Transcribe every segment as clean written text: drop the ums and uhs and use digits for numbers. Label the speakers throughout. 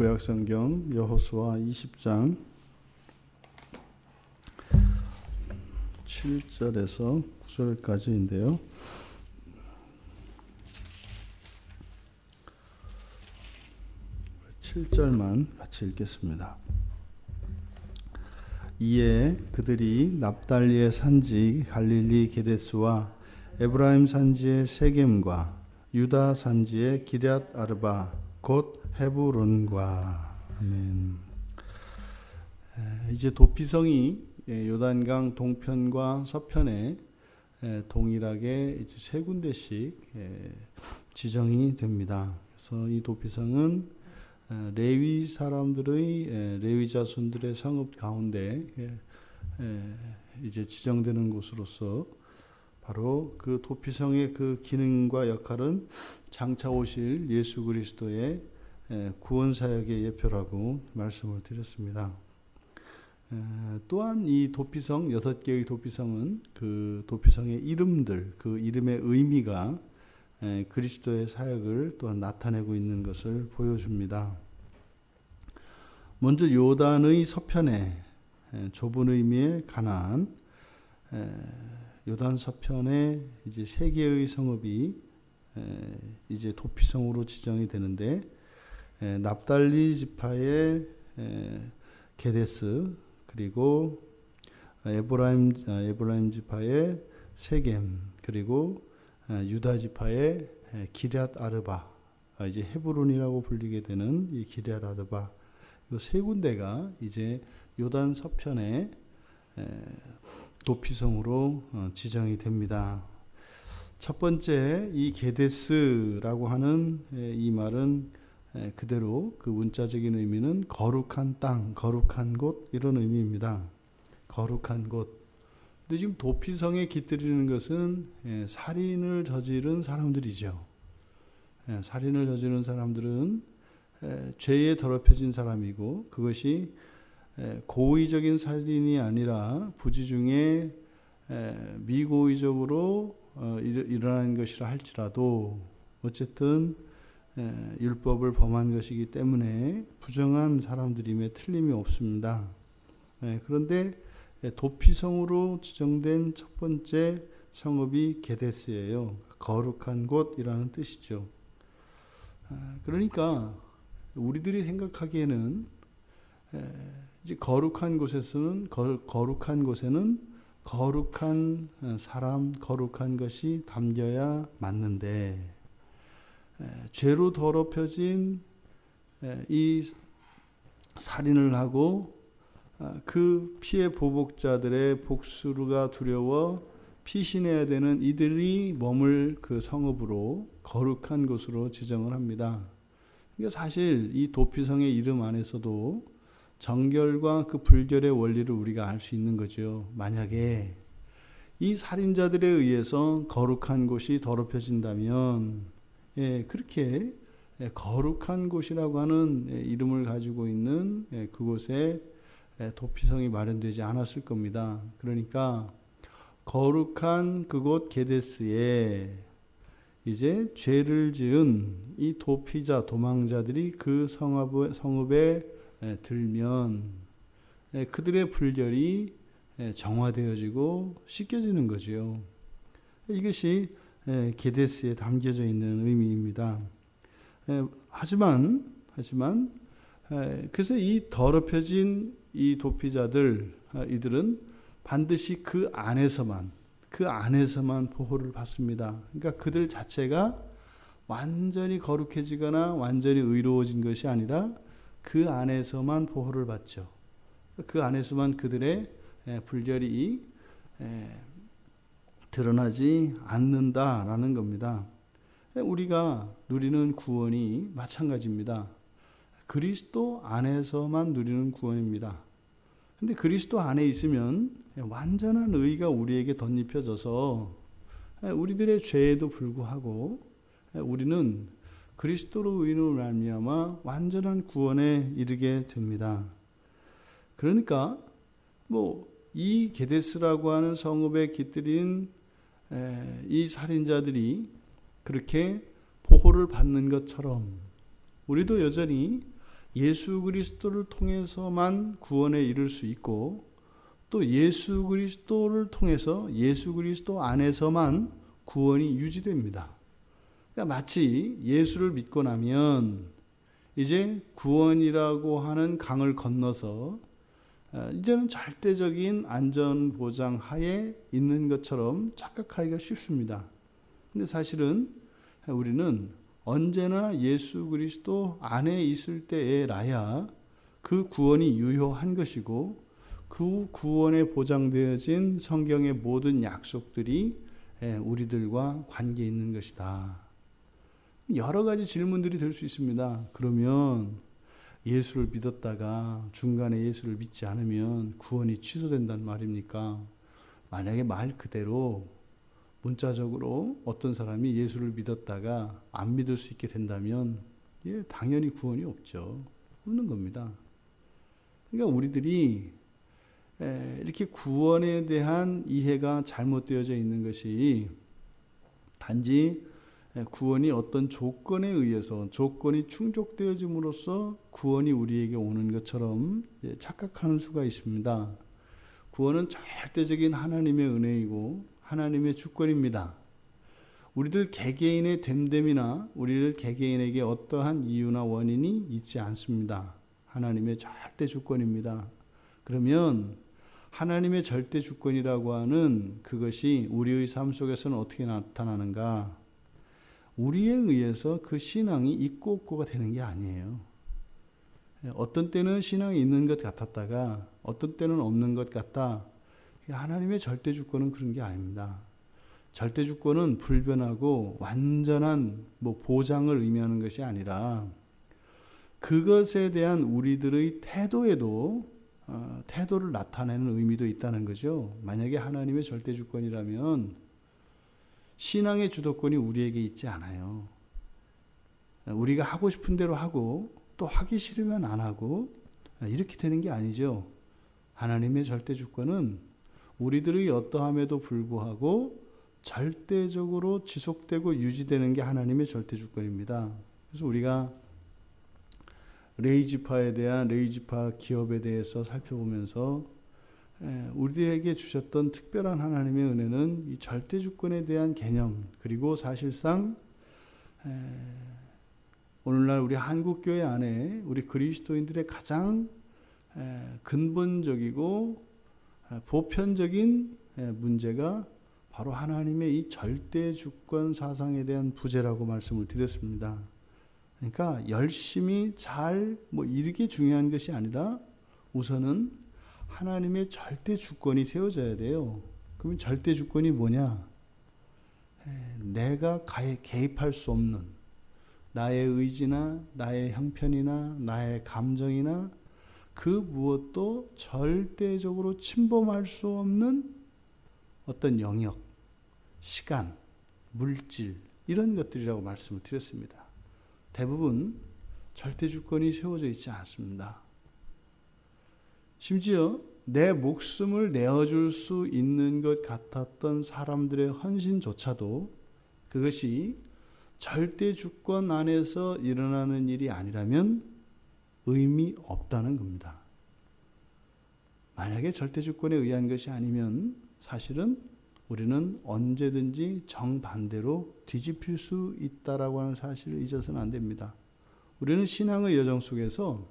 Speaker 1: 구약성경 여호수아 20장 7절에서 9절까지인데요. 7절만 같이 읽겠습니다. 이에 그들이 납달리의 산지 갈릴리 게데스와 에브라임 산지의 세겜과 유다 산지의 기럇 아르바 곧 헤브론과. 아멘. 이제 도피성이 요단강 동편과 서편에 동일하게 이제 세 군데씩 지정이 됩니다. 그래서 이 도피성은 레위 사람들의 레위 자손들의 성읍 가운데 이제 지정되는 곳으로서 바로 그 도피성의 그 기능과 역할은 장차 오실 예수 그리스도의 구원 사역의 예표라고 말씀을 드렸습니다. 또한 이 도피성 6개의 도피성은 그 도피성의 이름들, 그 이름의 의미가 그리스도의 사역을 또한 나타내고 있는 것을 보여줍니다. 먼저 요단의 서편에 좁은 의미의 가나안, 요단 서편에 이제 세 개의 성읍이 이제 도피성으로 지정이 되는데, 납달리 지파의 게데스, 그리고 에브라임 지파의 세겜, 그리고 유다 지파의 기럇 아르바, 이제 헤브론이라고 불리게 되는 이 기럇 아르바, 이 세 군데가 이제 요단 서편의 도피성으로 지정이 됩니다. 첫 번째 이 게데스라고 하는 이 말은 그대로 그 문자적인 의미는 거룩한 땅, 거룩한 곳, 이런 의미입니다. 거룩한 곳. 근데 지금 도피성에 깃들이는 것은 살인을 저지른 사람들이죠. 살인을 저지른 사람들은 죄에 더럽혀진 사람이고, 그것이 고의적인 살인이 아니라 부지 중에 미고의적으로 일어난 것이라 할지라도 어쨌든 율법을 범한 것이기 때문에 부정한 사람들임에 틀림이 없습니다. 그런데 도피성으로 지정된 첫 번째 성읍이 게데스예요. 거룩한 곳이라는 뜻이죠. 그러니까 우리들이 생각하기에는 이제 거룩한 곳에는 거룩한 사람, 거룩한 것이 담겨야 맞는데, 죄로 더럽혀진 이 살인을 하고 그 피해 보복자들의 복수가 두려워 피신해야 되는 이들이 머물 그 성읍으로 거룩한 곳으로 지정을 합니다. 그러니까 사실 이 도피성의 이름 안에서도 정결과 그 불결의 원리를 우리가 알 수 있는 거죠. 만약에 이 살인자들에 의해서 거룩한 곳이 더럽혀진다면, 그렇게 거룩한 곳이라고 하는 이름을 가지고 있는 그곳에 도피성이 마련되지 않았을 겁니다. 그러니까 거룩한 그곳 게데스에 이제 죄를 지은 이 도피자, 도망자들이 그 성읍에 들면 그들의 불결이 정화되어지고 씻겨지는 거죠. 이것이 게데스에 담겨져 있는 의미입니다. 하지만 그래서 이 더럽혀진 이 도피자들, 이들은 반드시 그 안에서만 보호를 받습니다. 그러니까 그들 자체가 완전히 거룩해지거나 완전히 의로워진 것이 아니라 그 안에서만 보호를 받죠. 그 안에서만 그들의 불결이 드러나지 않는다라는 겁니다. 우리가 누리는 구원이 마찬가지입니다. 그리스도 안에서만 누리는 구원입니다. 근데 그리스도 안에 있으면 완전한 의가 우리에게 덧입혀져서 우리들의 죄에도 불구하고 우리는 그리스도로 의인으로 말미암아 완전한 구원에 이르게 됩니다. 그러니까 이 게데스라고 하는 성읍에 깃들인 이 살인자들이 그렇게 보호를 받는 것처럼 우리도 여전히 예수 그리스도를 통해서만 구원에 이를 수 있고 또 예수 그리스도를 통해서 예수 그리스도 안에서만 구원이 유지됩니다. 그러니까 마치 예수를 믿고 나면 이제 구원이라고 하는 강을 건너서 이제는 절대적인 안전 보장 하에 있는 것처럼 착각하기가 쉽습니다. 근데 사실은 우리는 언제나 예수 그리스도 안에 있을 때에라야 그 구원이 유효한 것이고 그 구원에 보장되어진 성경의 모든 약속들이 우리들과 관계 있는 것이다. 여러 가지 질문들이 될 수 있습니다. 그러면 예수를 믿었다가 중간에 예수를 믿지 않으면 구원이 취소된단 말입니까? 만약에 말 그대로 문자적으로 어떤 사람이 예수를 믿었다가 안 믿을 수 있게 된다면 당연히 구원이 없죠. 없는 겁니다. 그러니까 우리들이 이렇게 구원에 대한 이해가 잘못되어져 있는 것이 단지 구원이 어떤 조건에 의해서 조건이 충족되어짐으로써 구원이 우리에게 오는 것처럼 착각하는 수가 있습니다. 구원은 절대적인 하나님의 은혜이고 하나님의 주권입니다. 우리들 개개인의 됨됨이나 우리들 개개인에게 어떠한 이유나 원인이 있지 않습니다. 하나님의 절대 주권입니다. 그러면 하나님의 절대 주권이라고 하는 그것이 우리의 삶 속에서는 어떻게 나타나는가? 우리에 의해서 그 신앙이 있고 없고가 되는 게 아니에요. 어떤 때는 신앙이 있는 것 같았다가 어떤 때는 없는 것 같다. 하나님의 절대 주권은 그런 게 아닙니다. 절대 주권은 불변하고 완전한 보장을 의미하는 것이 아니라 그것에 대한 우리들의 태도를 나타내는 의미도 있다는 거죠. 만약에 하나님의 절대 주권이라면 신앙의 주도권이 우리에게 있지 않아요. 우리가 하고 싶은 대로 하고 또 하기 싫으면 안 하고 이렇게 되는 게 아니죠. 하나님의 절대 주권은 우리들의 어떠함에도 불구하고 절대적으로 지속되고 유지되는 게 하나님의 절대 주권입니다. 그래서 우리가 레이지파에 대한 레이지파 기업에 대해서 살펴보면서 우리에게 주셨던 특별한 하나님의 은혜는 이 절대 주권에 대한 개념 그리고 사실상 오늘날 우리 한국교회 안에 우리 그리스도인들의 가장 근본적이고 보편적인 문제가 바로 하나님의 이 절대 주권 사상에 대한 부재라고 말씀을 드렸습니다. 그러니까 열심히 잘 이렇게 중요한 것이 아니라 우선은 하나님의 절대 주권이 세워져야 돼요. 그러면 절대 주권이 뭐냐? 내가 개입할 수 없는 나의 의지나 나의 형편이나 나의 감정이나 그 무엇도 절대적으로 침범할 수 없는 어떤 영역, 시간, 물질 이런 것들이라고 말씀을 드렸습니다. 대부분 절대 주권이 세워져 있지 않습니다. 심지어 내 목숨을 내어줄 수 있는 것 같았던 사람들의 헌신조차도 그것이 절대 주권 안에서 일어나는 일이 아니라면 의미 없다는 겁니다. 만약에 절대 주권에 의한 것이 아니면 사실은 우리는 언제든지 정반대로 뒤집힐 수 있다라고 하는 사실을 잊어서는 안 됩니다. 우리는 신앙의 여정 속에서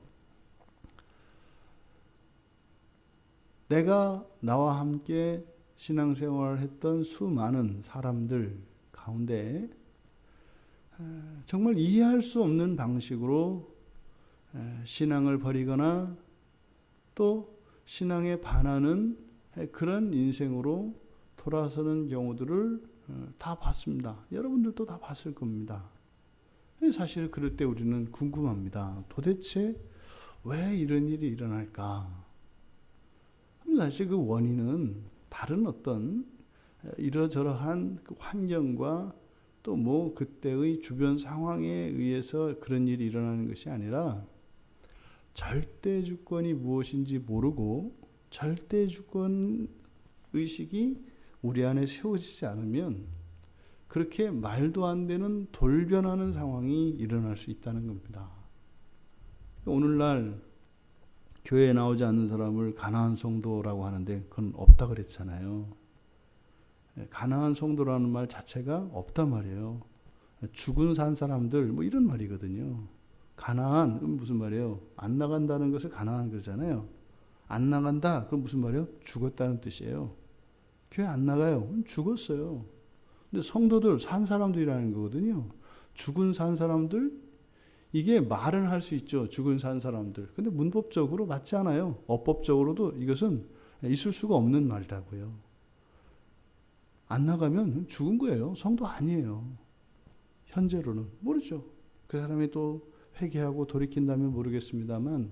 Speaker 1: 내가 나와 함께 신앙생활을 했던 수많은 사람들 가운데 정말 이해할 수 없는 방식으로 신앙을 버리거나 또 신앙에 반하는 그런 인생으로 돌아서는 경우들을 다 봤습니다. 여러분들도 다 봤을 겁니다. 사실 그럴 때 우리는 궁금합니다. 도대체 왜 이런 일이 일어날까? 사실 그 원인은 다른 어떤 이러저러한 그 환경과 또 그때의 주변 상황에 의해서 그런 일이 일어나는 것이 아니라 절대 주권이 무엇인지 모르고 절대 주권 의식이 우리 안에 세워지지 않으면 그렇게 말도 안 되는 돌변하는 상황이 일어날 수 있다는 겁니다. 오늘날 교회에 나오지 않는 사람을 가난한 성도라고 하는데 그건 없다 그랬잖아요. 가난한 성도라는 말 자체가 없단 말이에요. 죽은 산 사람들 뭐 이런 말이거든요. 가난한 무슨 말이에요? 안 나간다는 것을 가난한 그러잖아요. 안 나간다 그럼 무슨 말이에요? 죽었다는 뜻이에요. 교회 안 나가요. 그럼 죽었어요. 근데 성도들 산 사람들이라는 거거든요. 죽은 산 사람들 이게 말은 할 수 있죠. 죽은 산 사람들. 근데 문법적으로 맞지 않아요. 어법적으로도 이것은 있을 수가 없는 말이라고요. 안 나가면 죽은 거예요. 성도 아니에요. 현재로는 모르죠. 그 사람이 또 회개하고 돌이킨다면 모르겠습니다만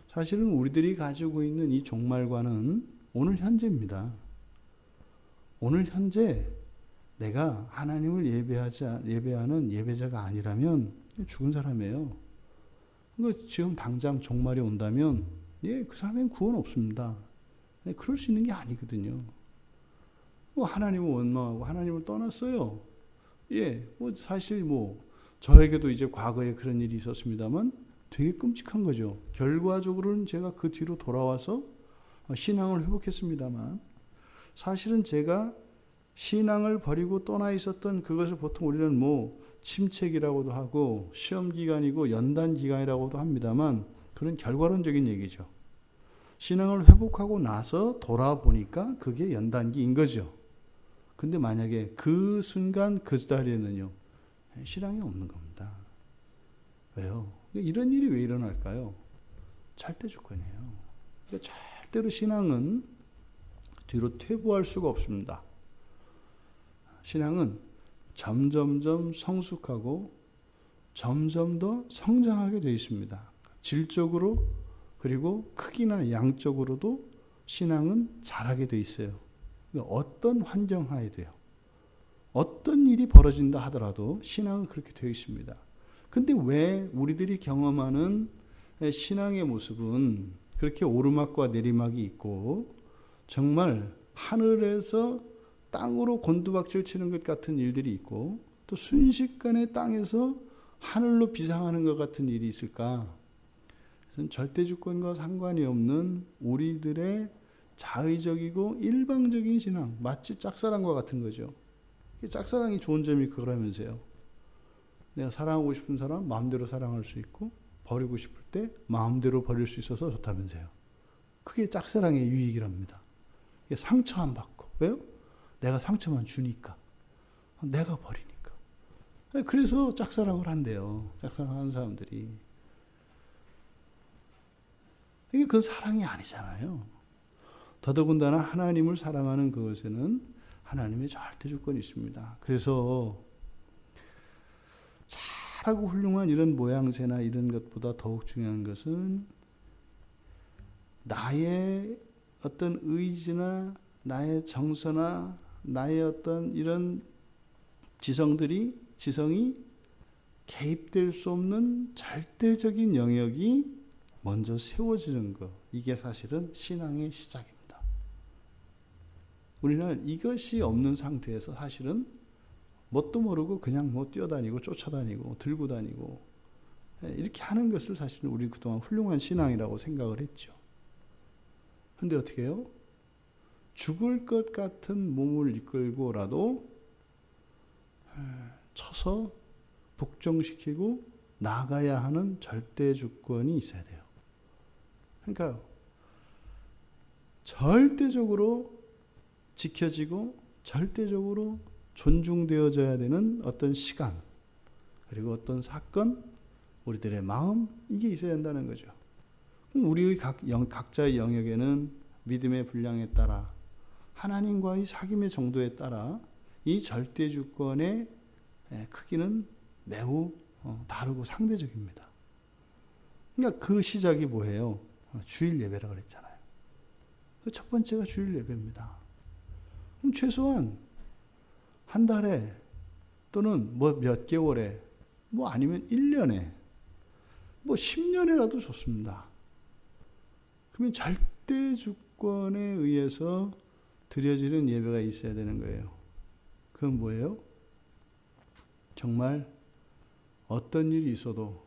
Speaker 1: 사실은 우리들이 가지고 있는 이 종말관은 오늘 현재입니다. 오늘 현재 내가 하나님을 예배하는 예배자가 아니라면 죽은 사람이에요. 지금 당장 종말이 온다면 그 사람에겐 구원 없습니다. 그럴 수 있는 게 아니거든요. 하나님을 원망하고 하나님을 떠났어요. 사실 저에게도 이제 과거에 그런 일이 있었습니다만 되게 끔찍한 거죠. 결과적으로는 제가 그 뒤로 돌아와서 신앙을 회복했습니다만 사실은 제가 신앙을 버리고 떠나 있었던 그것을 보통 우리는 침체기라고도 하고 시험기간이고 연단기간이라고도 합니다만 그런 결과론적인 얘기죠. 신앙을 회복하고 나서 돌아보니까 그게 연단기인 거죠. 근데 만약에 그 순간 그 자리에는요. 신앙이 없는 겁니다. 왜요? 이런 일이 왜 일어날까요? 절대 조건이에요. 그러니까 절대로 신앙은 뒤로 퇴보할 수가 없습니다. 신앙은 점점점 성숙하고 점점 더 성장하게 되어 있습니다. 질적으로 그리고 크기나 양적으로도 신앙은 자라게 되어 있어요. 어떤 환경 하에 돼요. 어떤 일이 벌어진다 하더라도 신앙은 그렇게 되어 있습니다. 근데 왜 우리들이 경험하는 신앙의 모습은 그렇게 오르막과 내리막이 있고 정말 하늘에서 땅으로 곤두박질 치는 것 같은 일들이 있고 또 순식간에 땅에서 하늘로 비상하는 것 같은 일이 있을까? 그것은 절대주권과 상관이 없는 우리들의 자의적이고 일방적인 신앙, 마치 짝사랑과 같은 거죠. 짝사랑이 좋은 점이 그거라면서요. 내가 사랑하고 싶은 사람 마음대로 사랑할 수 있고 버리고 싶을 때 마음대로 버릴 수 있어서 좋다면서요. 그게 짝사랑의 유익이랍니다. 상처 안 받고. 왜요? 내가 상처만 주니까. 내가 버리니까. 그래서 짝사랑을 한대요. 짝사랑하는 사람들이. 이게 그건 사랑이 아니잖아요. 더더군다나 하나님을 사랑하는 그것에는 하나님의 절대 조건이 있습니다. 그래서 잘하고 훌륭한 이런 모양새나 이런 것보다 더욱 중요한 것은 나의 어떤 의지나 나의 정서나 나의 어떤 이런 지성이 개입될 수 없는 절대적인 영역이 먼저 세워지는 것. 이게 사실은 신앙의 시작입니다. 우리는 이것이 없는 상태에서 사실은 뭣도 모르고 그냥 뛰어다니고 쫓아다니고 들고 다니고 이렇게 하는 것을 사실은 우리 그동안 훌륭한 신앙이라고 생각을 했죠. 그런데 어떻게 해요? 죽을 것 같은 몸을 이끌고라도 쳐서 복종시키고 나가야 하는 절대 주권이 있어야 돼요. 그러니까 절대적으로 지켜지고 절대적으로 존중되어져야 되는 어떤 시간 그리고 어떤 사건 우리들의 마음 이게 있어야 한다는 거죠. 우리의 각자의 영역에는 믿음의 분량에 따라 하나님과의 사귐의 정도에 따라 이 절대주권의 크기는 매우 다르고 상대적입니다. 그러니까 그 시작이 뭐예요? 주일 예배라고 그랬잖아요. 첫 번째가 주일 예배입니다. 그럼 최소한 한 달에 또는 몇 개월에 아니면 1년에 10년이라도 좋습니다. 그러면 절대주권에 의해서 드려지는 예배가 있어야 되는 거예요. 그건 뭐예요? 정말 어떤 일이 있어도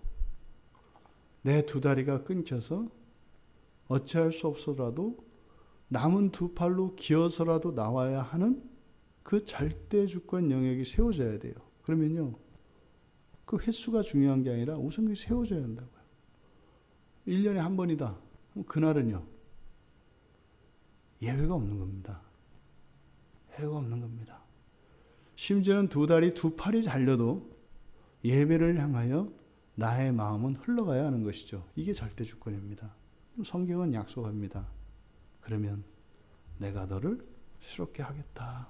Speaker 1: 내 두 다리가 끊겨서 어찌할 수 없어라도 남은 두 팔로 기어서라도 나와야 하는 그 절대 주권 영역이 세워져야 돼요. 그러면요, 그 횟수가 중요한 게 아니라 우선 그게 세워져야 한다고요. 1년에 한 번이다. 그럼 그날은요, 예외가 없는 겁니다. 예외가 없는 겁니다. 심지어는 두 다리 두 팔이 잘려도 예배를 향하여 나의 마음은 흘러가야 하는 것이죠. 이게 절대 주권입니다. 성경은 약속합니다. 그러면 내가 너를 새롭게 하겠다.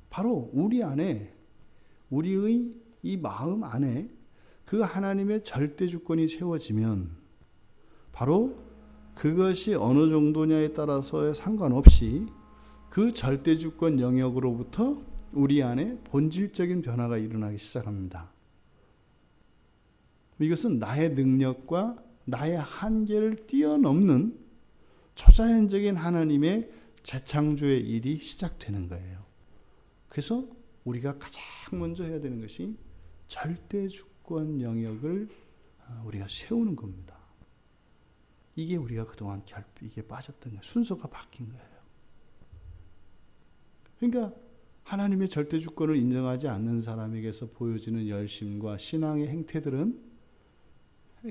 Speaker 1: 바로 우리 안에, 우리의 이 마음 안에 그 하나님의 절대 주권이 세워지면 바로 그것이 어느 정도냐에 따라서 상관없이 그 절대 주권 영역으로부터 우리 안에 본질적인 변화가 일어나기 시작합니다. 이것은 나의 능력과 나의 한계를 뛰어넘는 초자연적인 하나님의 재창조의 일이 시작되는 거예요. 그래서 우리가 가장 먼저 해야 되는 것이 절대 주권 영역을 우리가 세우는 겁니다. 이게 우리가 그동안 이게 빠졌던 거예요. 순서가 바뀐 거예요. 그러니까 하나님의 절대 주권을 인정하지 않는 사람에게서 보여지는 열심과 신앙의 행태들은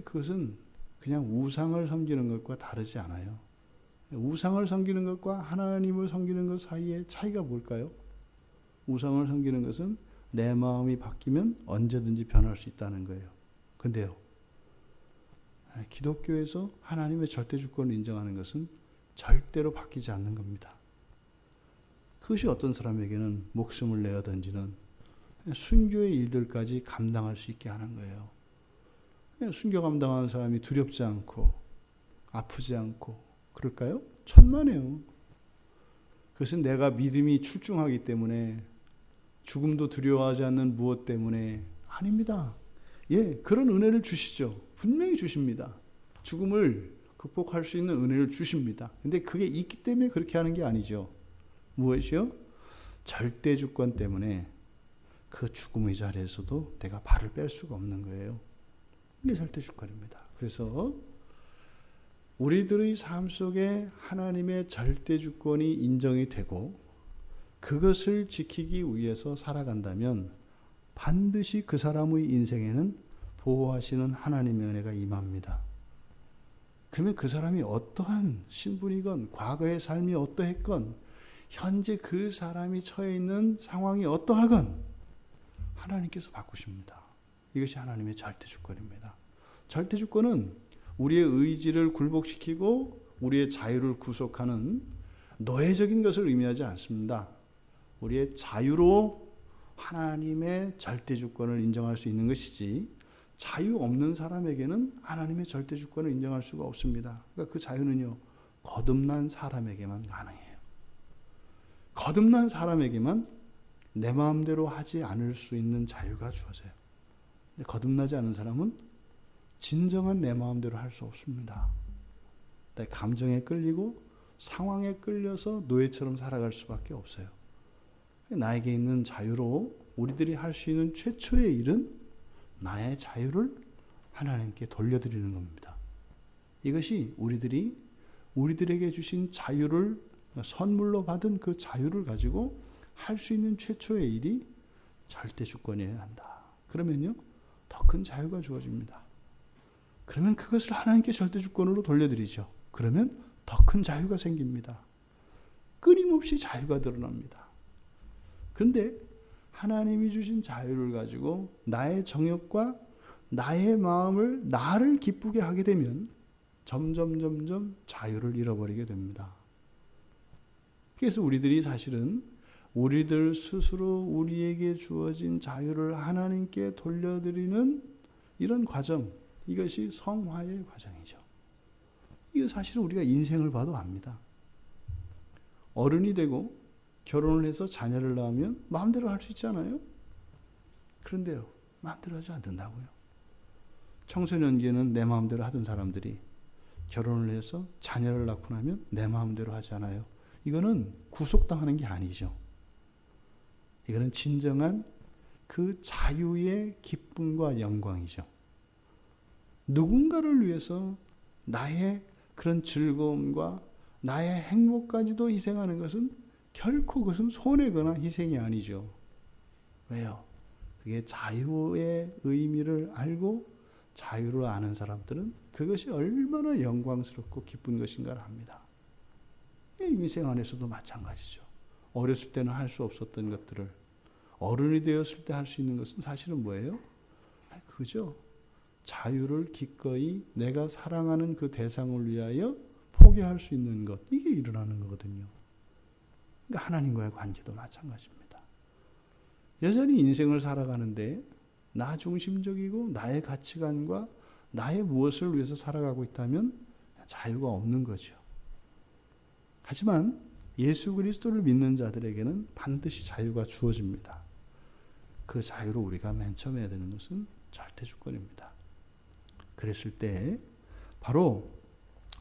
Speaker 1: 그것은 그냥 우상을 섬기는 것과 다르지 않아요. 우상을 섬기는 것과 하나님을 섬기는 것 사이의 차이가 뭘까요? 우상을 섬기는 것은 내 마음이 바뀌면 언제든지 변할 수 있다는 거예요. 근데요, 기독교에서 하나님의 절대 주권을 인정하는 것은 절대로 바뀌지 않는 겁니다. 그것이 어떤 사람에게는 목숨을 내어 던지는 순교의 일들까지 감당할 수 있게 하는 거예요. 순교 감당하는 사람이 두렵지 않고 아프지 않고 그럴까요? 천만에요. 그것은 내가 믿음이 출중하기 때문에, 죽음도 두려워하지 않는 무엇 때문에 아닙니다. 예, 그런 은혜를 주시죠. 분명히 주십니다. 죽음을 극복할 수 있는 은혜를 주십니다. 근데 그게 있기 때문에 그렇게 하는 게 아니죠. 무엇이요? 절대 주권 때문에 그 죽음의 자리에서도 내가 발을 뺄 수가 없는 거예요. 이게 절대 주권입니다. 그래서 우리들의 삶 속에 하나님의 절대 주권이 인정이 되고 그것을 지키기 위해서 살아간다면 반드시 그 사람의 인생에는 보호하시는 하나님의 은혜가 임합니다. 그러면 그 사람이 어떠한 신분이건 과거의 삶이 어떠했건 현재 그 사람이 처해 있는 상황이 어떠하건 하나님께서 바꾸십니다. 이것이 하나님의 절대 주권입니다. 절대 주권은 우리의 의지를 굴복시키고 우리의 자유를 구속하는 노예적인 것을 의미하지 않습니다. 우리의 자유로 하나님의 절대 주권을 인정할 수 있는 것이지, 자유 없는 사람에게는 하나님의 절대 주권을 인정할 수가 없습니다. 그러니까 그 자유는요, 거듭난 사람에게만 가능해요. 거듭난 사람에게만 내 마음대로 하지 않을 수 있는 자유가 주어져요. 근데 거듭나지 않은 사람은 진정한 내 마음대로 할 수 없습니다. 내 감정에 끌리고 상황에 끌려서 노예처럼 살아갈 수밖에 없어요. 나에게 있는 자유로 우리들이 할 수 있는 최초의 일은 나의 자유를 하나님께 돌려드리는 겁니다. 이것이 우리들에게 주신 자유를 선물로 받은 그 자유를 가지고 할 수 있는 최초의 일이 절대 주권이어야 한다. 그러면요, 더 큰 자유가 주어집니다. 그러면 그것을 하나님께 절대 주권으로 돌려드리죠. 그러면 더 큰 자유가 생깁니다. 끊임없이 자유가 드러납니다. 그런데 하나님이 주신 자유를 가지고 나의 정욕과 나의 마음을, 나를 기쁘게 하게 되면 점점 자유를 잃어버리게 됩니다. 그래서 우리들이 사실은 우리들 스스로 우리에게 주어진 자유를 하나님께 돌려드리는 이런 과정, 이것이 성화의 과정이죠. 이거 사실은 우리가 인생을 봐도 압니다. 어른이 되고 결혼을 해서 자녀를 낳으면 마음대로 할 수 있잖아요. 그런데요, 마음대로 하지 않는다고요. 청소년기에는 내 마음대로 하던 사람들이 결혼을 해서 자녀를 낳고 나면 내 마음대로 하지 않아요. 이거는 구속당하는 게 아니죠. 이거는 진정한 그 자유의 기쁨과 영광이죠. 누군가를 위해서 나의 그런 즐거움과 나의 행복까지도 희생하는 것은 결코 그것은 손해거나 희생이 아니죠. 왜요? 그게 자유의 의미를 알고 자유를 아는 사람들은 그것이 얼마나 영광스럽고 기쁜 것인가를 압니다. 인생 안에서도 마찬가지죠. 어렸을 때는 할 수 없었던 것들을 어른이 되었을 때 할 수 있는 것은 사실은 뭐예요? 그죠. 자유를 기꺼이 내가 사랑하는 그 대상을 위하여 포기할 수 있는 것, 이게 일어나는 거거든요. 그러니까 하나님과의 관계도 마찬가지입니다. 여전히 인생을 살아가는데 나 중심적이고 나의 가치관과 나의 무엇을 위해서 살아가고 있다면 자유가 없는 거죠. 하지만 예수 그리스도를 믿는 자들에게는 반드시 자유가 주어집니다. 그 자유로 우리가 맨 처음 해야 되는 것은 절대 주권입니다. 그랬을 때 바로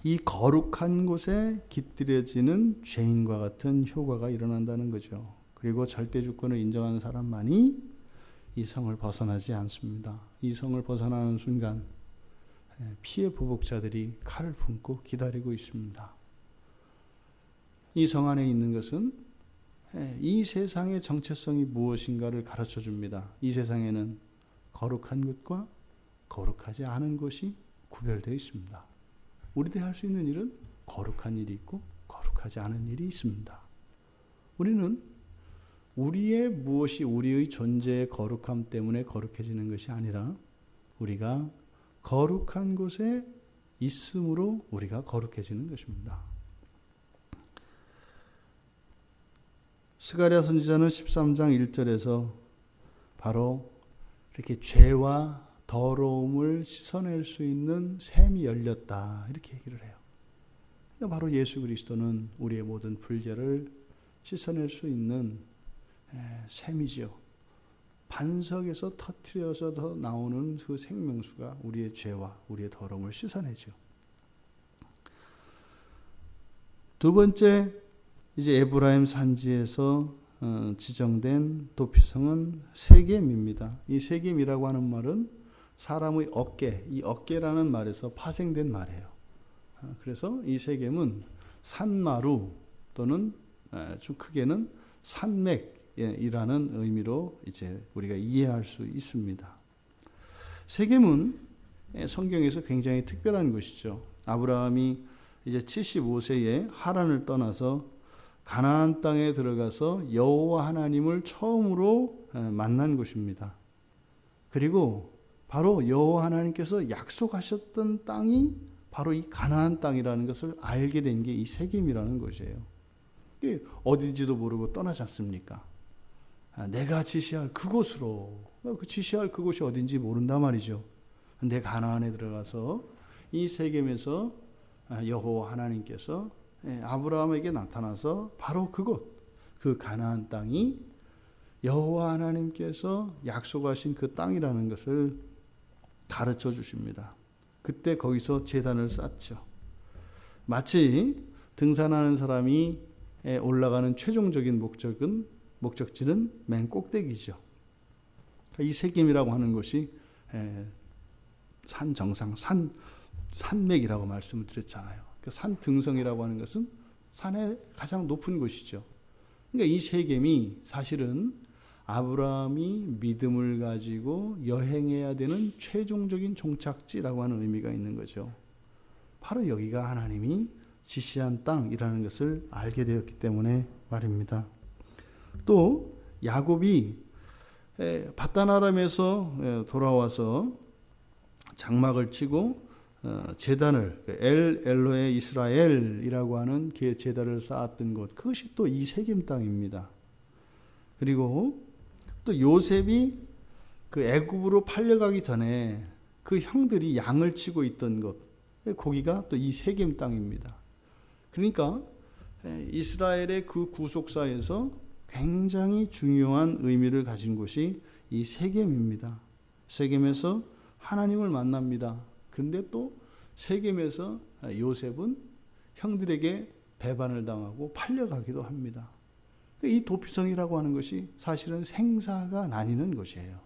Speaker 1: 이 거룩한 곳에 깃들여지는 죄인과 같은 효과가 일어난다는 거죠. 그리고 절대 주권을 인정하는 사람만이 이 성을 벗어나지 않습니다. 이 성을 벗어나는 순간 피해 보복자들이 칼을 품고 기다리고 있습니다. 이 성 안에 있는 것은 이 세상의 정체성이 무엇인가를 가르쳐 줍니다. 이 세상에는 거룩한 곳과 거룩하지 않은 곳이 구별되어 있습니다. 우리들이 할 수 있는 일은 거룩한 일이 있고 거룩하지 않은 일이 있습니다. 우리는 우리의 무엇이 우리의 존재의 거룩함 때문에 거룩해지는 것이 아니라 우리가 거룩한 곳에 있음으로 우리가 거룩해지는 것입니다. 스가랴 선지자는 13장 1절에서 바로 이렇게 죄와 더러움을 씻어낼 수 있는 샘이 열렸다 이렇게 얘기를 해요. 그러니까 바로 예수 그리스도는 우리의 모든 불죄를 씻어낼 수 있는 샘이죠. 반석에서 터트려서 나오는 그 생명수가 우리의 죄와 우리의 더러움을 씻어내죠. 두 번째, 이제 에브라임 산지에서 지정된 도피성은 세겜입니다. 이 세겜이라고 하는 말은 사람의 어깨, 이 어깨라는 말에서 파생된 말이에요. 그래서 이 세겜은 산마루 또는 좀 크게는 산맥이라는 의미로 이제 우리가 이해할 수 있습니다. 세겜은 성경에서 굉장히 특별한 곳이죠. 아브라함이 이제 75세에 하란을 떠나서 가나안 땅에 들어가서 여호와 하나님을 처음으로 만난 곳입니다. 그리고 바로 여호와 하나님께서 약속하셨던 땅이 바로 이 가나안 땅이라는 것을 알게 된 게 이 세겜이라는 곳이에요. 어딘지도 모르고 떠나지 않습니까? 내가 지시할 그곳으로, 그 지시할 그곳이 어딘지 모른단 말이죠. 근데 가나안에 들어가서 이 세겜에서 여호와 하나님께서 아브라함에게 나타나서 바로 그곳, 그 가나안 땅이 여호와 하나님께서 약속하신 그 땅이라는 것을 가르쳐 주십니다. 그때 거기서 제단을 쌓죠. 마치 등산하는 사람이 올라가는 최종적인 목적지는 맨 꼭대기죠. 이 세겜이라고 하는 곳이 산 정상, 산맥이라고 말씀을 드렸잖아요. 산 등성이라고 하는 것은 산의 가장 높은 곳이죠. 그러니까 이 세겜이 사실은 아브라함이 믿음을 가지고 여행해야 되는 최종적인 종착지라고 하는 의미가 있는 거죠. 바로 여기가 하나님이 지시한 땅이라는 것을 알게 되었기 때문에 말입니다. 또 야곱이 밧단 아람에서 돌아와서 장막을 치고 제단을 엘 엘로에 이스라엘이라고 하는 그 제단을 쌓았던 곳, 그것이 또 이 세겜 땅입니다. 그리고 또 요셉이 그 애굽으로 팔려가기 전에 그 형들이 양을 치고 있던 곳, 거기가 또 이 세겜 땅입니다. 그러니까 이스라엘의 그 구속사에서 굉장히 중요한 의미를 가진 곳이 이 세겜입니다. 세겜에서 하나님을 만납니다. 그런데 또 세겜에서 요셉은 형들에게 배반을 당하고 팔려가기도 합니다. 이 도피성이라고 하는 것이 사실은 생사가 나뉘는 곳이에요.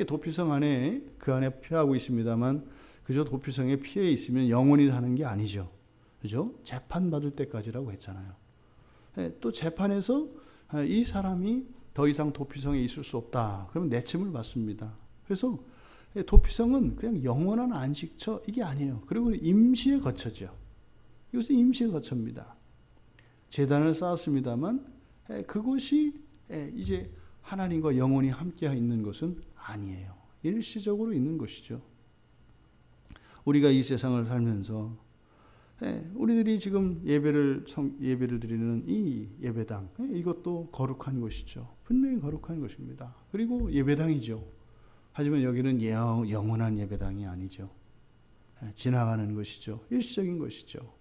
Speaker 1: 도피성 안에 그 안에 표하고 있습니다만 그저 도피성에 피해 있으면 영원히 사는 게 아니죠. 그죠? 재판받을 때까지라고 했잖아요. 또 재판에서 이 사람이 더 이상 도피성에 있을 수 없다. 그러면 내침을 받습니다. 그래서 도피성은 그냥 영원한 안식처 이게 아니에요. 그리고 임시의 거처죠. 이것은 임시의 거처입니다. 제단을 쌓았습니다만 그곳이 이제 하나님과 영원히 함께 있는 것은 아니에요. 일시적으로 있는 것이죠. 우리가 이 세상을 살면서 우리들이 지금 예배를 드리는 이 예배당, 이것도 거룩한 곳이죠. 분명히 거룩한 곳입니다. 그리고 예배당이죠. 하지만 여기는 영원한 예배당이 아니죠. 지나가는 것이죠. 일시적인 것이죠.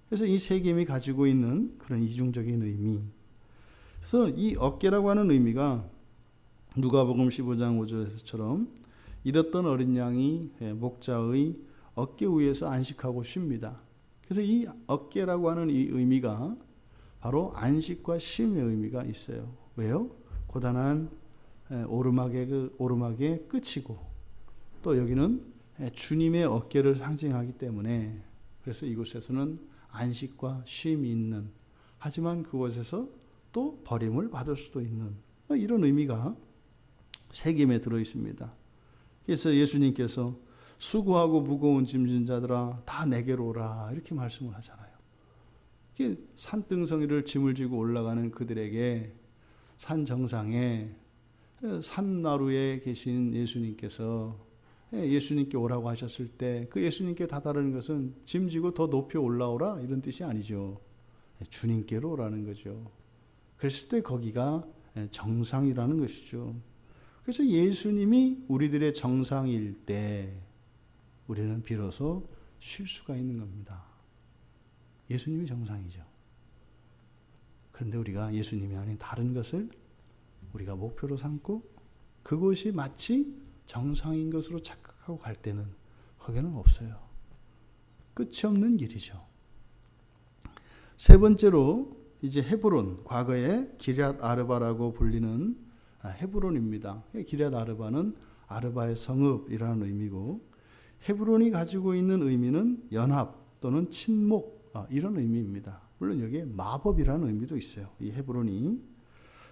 Speaker 1: 그래서 이 세겜이 가지고 있는 그런 이중적인 의미. 그래서 이 어깨라고 하는 의미가 누가복음 15장 5절에서처럼 잃었던 어린 양이 목자의 어깨 위에서 안식하고 쉽니다. 그래서 이 어깨라고 하는 이 의미가 바로 안식과 쉼의 의미가 있어요. 왜요? 고단한 오르막의 끝이고 또 여기는 주님의 어깨를 상징하기 때문에 그래서 이곳에서는 안식과 쉼이 있는 하지만 그곳에서 또 버림을 받을 수도 있는 이런 의미가 세겜에 들어 있습니다. 그래서 예수님께서 수고하고 무거운 짐진 자들아 다 내게로 오라 이렇게 말씀을 하잖아요. 산등성이를 짐을 지고 올라가는 그들에게 산 정상에 산나루에 계신 예수님께서 예수님께 오라고 하셨을 때 그 예수님께 다다르는 것은 짐 지고 더 높이 올라오라 이런 뜻이 아니죠. 주님께로 오라는 거죠. 그랬을 때 거기가 정상이라는 것이죠. 그래서 예수님이 우리들의 정상일 때 우리는 비로소 쉴 수가 있는 겁니다. 예수님이 정상이죠. 그런데 우리가 예수님이 아닌 다른 것을 우리가 목표로 삼고 그것이 마치 정상인 것으로 착각하고 갈 때는 거기는 없어요. 끝이 없는 길이죠. 세 번째로 이제 헤브론, 과거에 기럇 아르바라고 불리는 헤브론입니다. 기럇 아르바는 아르바의 성읍이라는 의미고 헤브론이 가지고 있는 의미는 연합 또는 친목 이런 의미입니다. 물론 여기에 마법이라는 의미도 있어요. 이 헤브론이.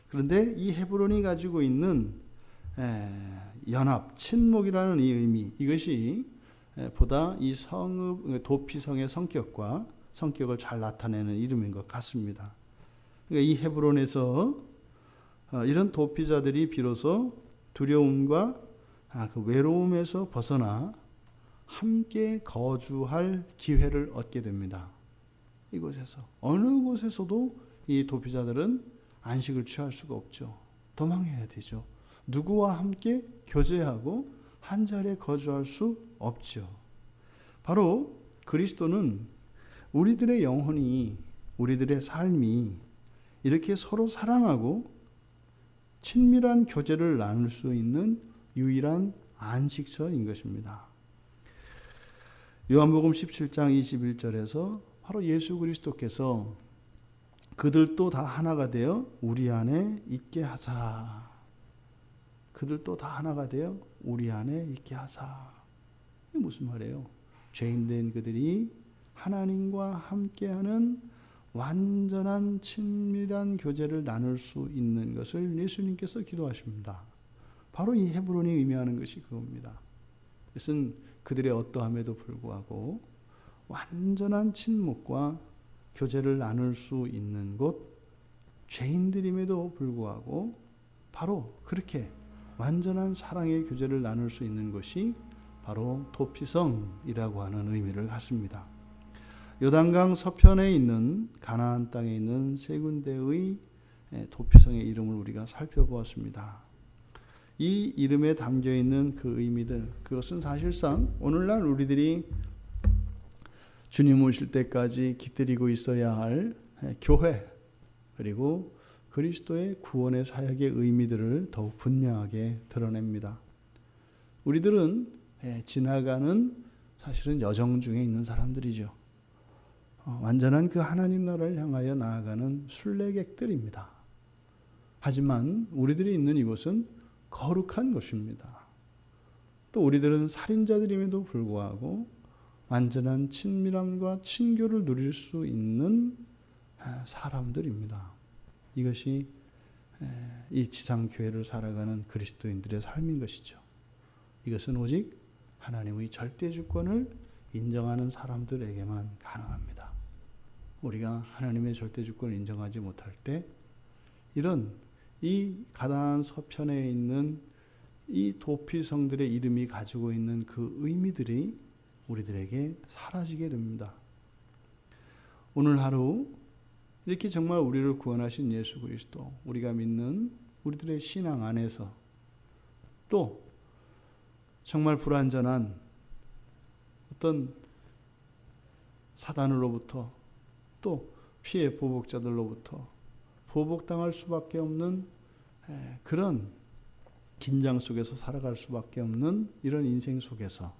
Speaker 1: 그런데 이 헤브론이 가지고 있는 연합, 친목이라는 이 의미 이것이 보다 이 성읍, 도피성의 성격을 잘 나타내는 이름인 것 같습니다. 그러니까 이 헤브론에서 이런 도피자들이 비로소 두려움과 그 외로움에서 벗어나 함께 거주할 기회를 얻게 됩니다. 이곳에서 어느 곳에서도 이 도피자들은 안식을 취할 수가 없죠. 도망해야 되죠. 누구와 함께 교제하고 한 자리에 거주할 수 없죠. 바로 그리스도는 우리들의 영혼이 우리들의 삶이 이렇게 서로 사랑하고 친밀한 교제를 나눌 수 있는 유일한 안식처인 것입니다. 요한복음 17장 21절에서 바로 예수 그리스도께서 그들도 다 하나가 되어 우리 안에 있게 하자. 그들도 다 하나가 되어 우리 안에 있게 하자. 이게 무슨 말이에요? 죄인된 그들이 하나님과 함께하는 완전한 친밀한 교제를 나눌 수 있는 것을 예수님께서 기도하십니다. 바로 이 헤브론이 의미하는 것이 그겁니다. 그것은 그들의 어떠함에도 불구하고 완전한 친목과 교제를 나눌 수 있는 곳, 죄인들임에도 불구하고 바로 그렇게 완전한 사랑의 교제를 나눌 수 있는 것이 바로 도피성이라고 하는 의미를 갖습니다. 요단강 서편에 있는 가나안 땅에 있는 세 군데의 도피성의 이름을 우리가 살펴보았습니다. 이 이름에 담겨 있는 그 의미들, 그것은 사실상 오늘날 우리들이 주님 오실 때까지 깃들이고 있어야 할 교회 그리고 그리스도의 구원의 사역의 의미들을 더욱 분명하게 드러냅니다. 우리들은 지나가는 사실은 여정 중에 있는 사람들이죠. 완전한 그 하나님 나라를 향하여 나아가는 순례객들입니다. 하지만 우리들이 있는 이곳은 거룩한 곳입니다. 또 우리들은 살인자들임에도 불구하고 완전한 친밀함과 친교를 누릴 수 있는 사람들입니다. 이것이 이 지상교회를 살아가는 그리스도인들의 삶인 것이죠. 이것은 오직 하나님의 절대주권을 인정하는 사람들에게만 가능합니다. 우리가 하나님의 절대주권을 인정하지 못할 때 이런 이 가나안 서편에 있는 이 도피성들의 이름이 가지고 있는 그 의미들이 우리들에게 사라지게 됩니다. 오늘 하루 이렇게 정말 우리를 구원하신 예수 그리스도, 우리가 믿는 우리들의 신앙 안에서 또 정말 불완전한 어떤 사단으로부터 또 피해 보복자들로부터 보복당할 수밖에 없는 그런 긴장 속에서 살아갈 수밖에 없는 이런 인생 속에서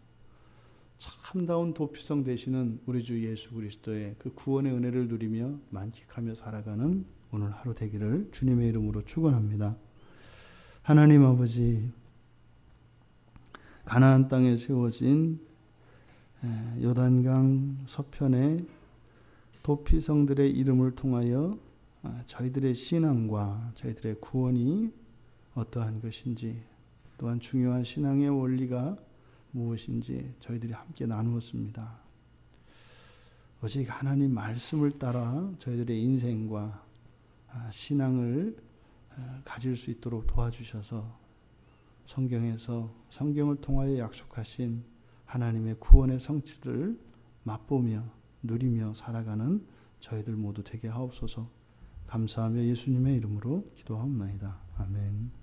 Speaker 1: 참다운 도피성 되시는 우리 주 예수 그리스도의 그 구원의 은혜를 누리며 만끽하며 살아가는 오늘 하루 되기를 주님의 이름으로 축원합니다. 하나님 아버지, 가나안 땅에 세워진 요단강 서편의 도피성들의 이름을 통하여 저희들의 신앙과 저희들의 구원이 어떠한 것인지, 또한 중요한 신앙의 원리가 무엇인지 저희들이 함께 나누었습니다. 오직 하나님 말씀을 따라 저희들의 인생과 신앙을 가질 수 있도록 도와주셔서 성경에서 성경을 통하여 약속하신 하나님의 구원의 성취를 맛보며 누리며 살아가는 저희들 모두 되게 하옵소서. 감사하며 예수님의 이름으로 기도하옵나이다. 아멘.